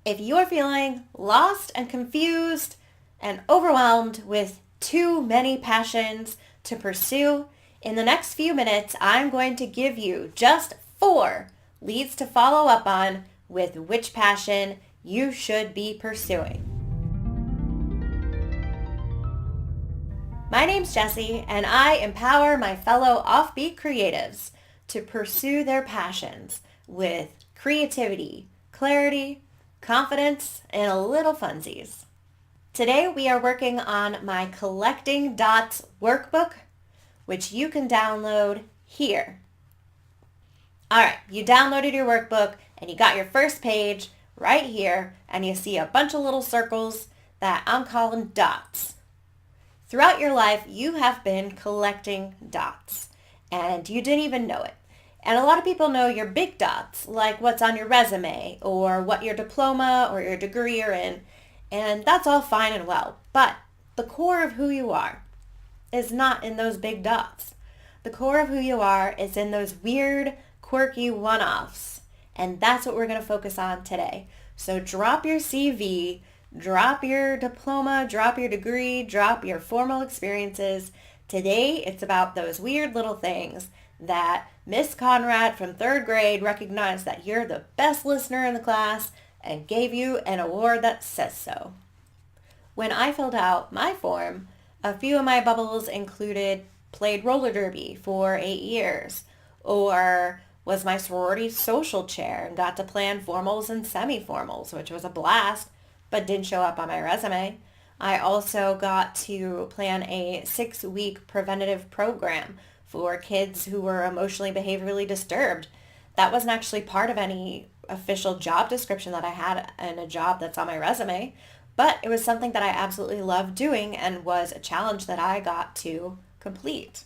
If you're feeling lost and confused and overwhelmed with too many passions to pursue, in the next few minutes, I'm going to give you just 4 leads to follow up on with which passion you should be pursuing. My name's Jessie, and I empower my fellow offbeat creatives to pursue their passions with creativity, clarity, confidence, and a little funsies. Today we are working on my Collecting Dots workbook, which you can download here. Alright, you downloaded your workbook and you got your first page right here, and you see a bunch of little circles that I'm calling dots. Throughout your life, you have been collecting dots, and you didn't even know it. And a lot of people know your big dots, like what's on your resume or what your diploma or your degree are in, and that's all fine and well. But the core of who you are is not in those big dots. The core of who you are is in those weird, quirky one-offs, and that's what we're going to focus on today. So drop your CV, drop your diploma, drop your degree, drop your formal experiences. Today, it's about those weird little things that Miss Conrad from 3rd grade recognized that you're the best listener in the class and gave you an award that says so. When I filled out my form, a few of my bubbles included played roller derby for 8 years, or was my sorority social chair and got to plan formals and semi-formals, which was a blast, but didn't show up on my resume. I also got to plan a 6-week preventative program for kids who were emotionally behaviorally disturbed. That wasn't actually part of any official job description that I had in a job that's on my resume, but it was something that I absolutely loved doing and was a challenge that I got to complete.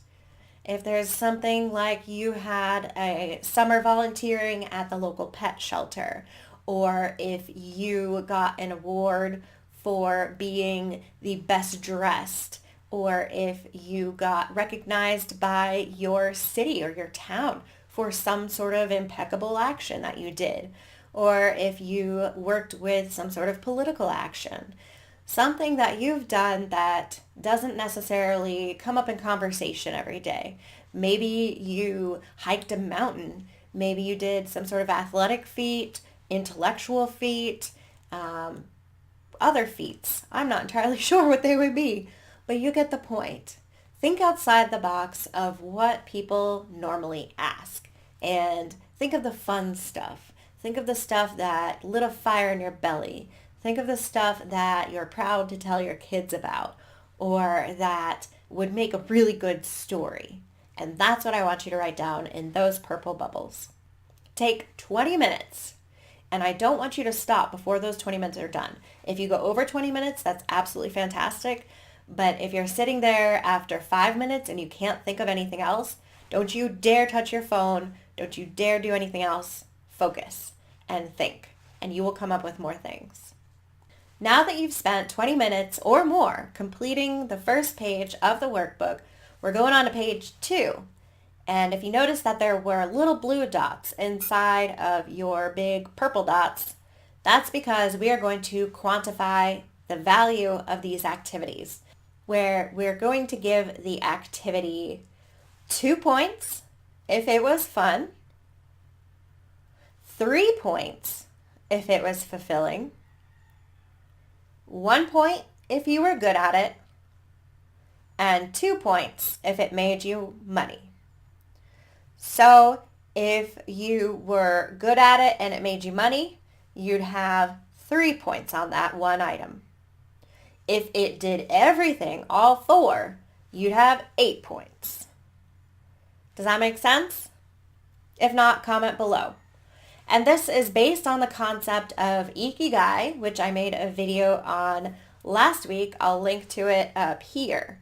If there's something like you had a summer volunteering at the local pet shelter, or if you got an award for being the best dressed, or if you got recognized by your city or your town for some sort of impeccable action that you did, or if you worked with some sort of political action, something that you've done that doesn't necessarily come up in conversation every day. Maybe you hiked a mountain. Maybe you did some sort of athletic feat, intellectual feat, other feats. I'm not entirely sure what they would be, but you get the point. Think outside the box of what people normally ask, and think of the fun stuff. Think of the stuff that lit a fire in your belly. Think of the stuff that you're proud to tell your kids about, or that would make a really good story. And that's what I want you to write down in those purple bubbles. Take 20 minutes. And I don't want you to stop before those 20 minutes are done. If you go over 20 minutes, that's absolutely fantastic. But if you're sitting there after 5 minutes and you can't think of anything else, don't you dare touch your phone. Don't you dare do anything else. Focus and think, and you will come up with more things. Now that you've spent 20 minutes or more completing the first page of the workbook, we're going on to page 2. And if you notice that there were little blue dots inside of your big purple dots, that's because we are going to quantify the value of these activities, where we're going to give the activity 2 points if it was fun, 3 points if it was fulfilling, 1 point if you were good at it, and 2 points if it made you money. So if you were good at it and it made you money, you'd have 3 points on that one item. If it did everything, all 4, you'd have 8 points. Does that make sense? If not, comment below. And this is based on the concept of Ikigai, which I made a video on last week. I'll link to it up here.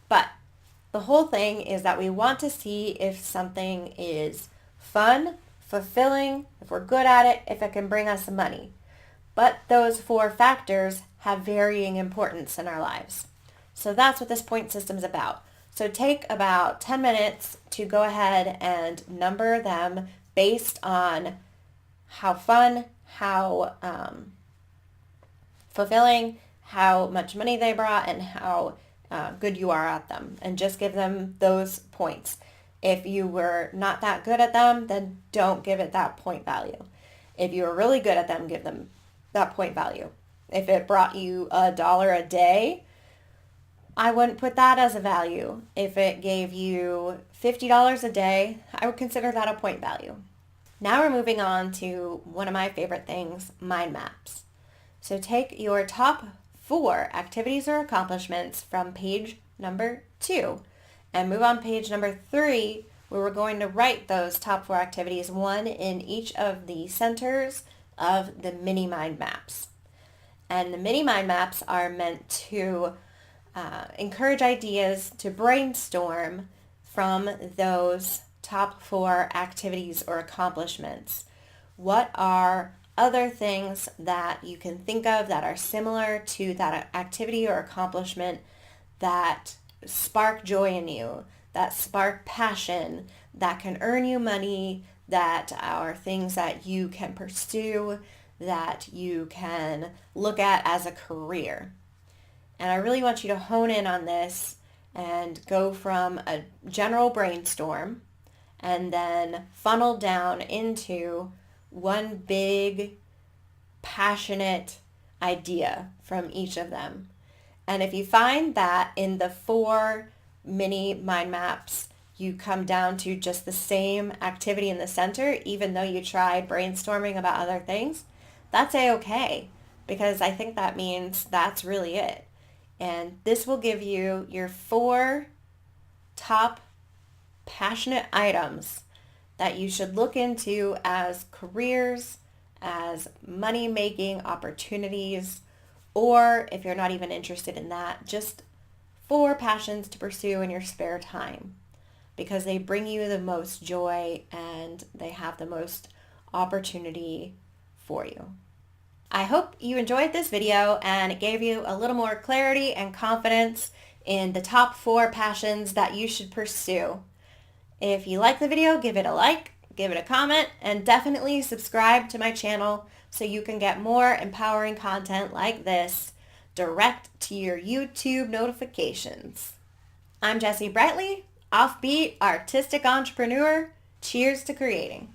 But the whole thing is that we want to see if something is fun, fulfilling, if we're good at it, if it can bring us money. But those 4 factors have varying importance in our lives. So that's what this point system is about. So take about 10 minutes to go ahead and number them based on how fun, how fulfilling, how much money they brought, and how good you are at them, and just give them those points. If you were not that good at them, then don't give it that point value. If you were really good at them, give them that point value. If it brought you $1 a day, I wouldn't put that as a value. If it gave you $50 a day, I would consider that a point value. Now we're moving on to one of my favorite things, mind maps. So take your top 4 activities or accomplishments from page number 2 and move on page number 3, where we're going to write those top 4 activities, one in each of the centers of the mini mind maps. And the mini mind maps are meant to encourage ideas to brainstorm from those top 4 activities or accomplishments. What are other things that you can think of that are similar to that activity or accomplishment that spark joy in you, that spark passion, that can earn you money, that are things that you can pursue, that you can look at as a career. And I really want you to hone in on this and go from a general brainstorm and then funnel down into one big, passionate idea from each of them. And if you find that in the 4 mini mind maps, you come down to just the same activity in the center, even though you tried brainstorming about other things, that's a-okay, because I think that means that's really it. And this will give you your 4 top passionate items that you should look into as careers, as money-making opportunities, or if you're not even interested in that, just 4 passions to pursue in your spare time, because they bring you the most joy and they have the most opportunity for you. I hope you enjoyed this video and it gave you a little more clarity and confidence in the top 4 passions that you should pursue. If you like the video, give it a like, give it a comment, and definitely subscribe to my channel so you can get more empowering content like this direct to your YouTube notifications. I'm Jessie Brightly, offbeat artistic entrepreneur. Cheers to creating.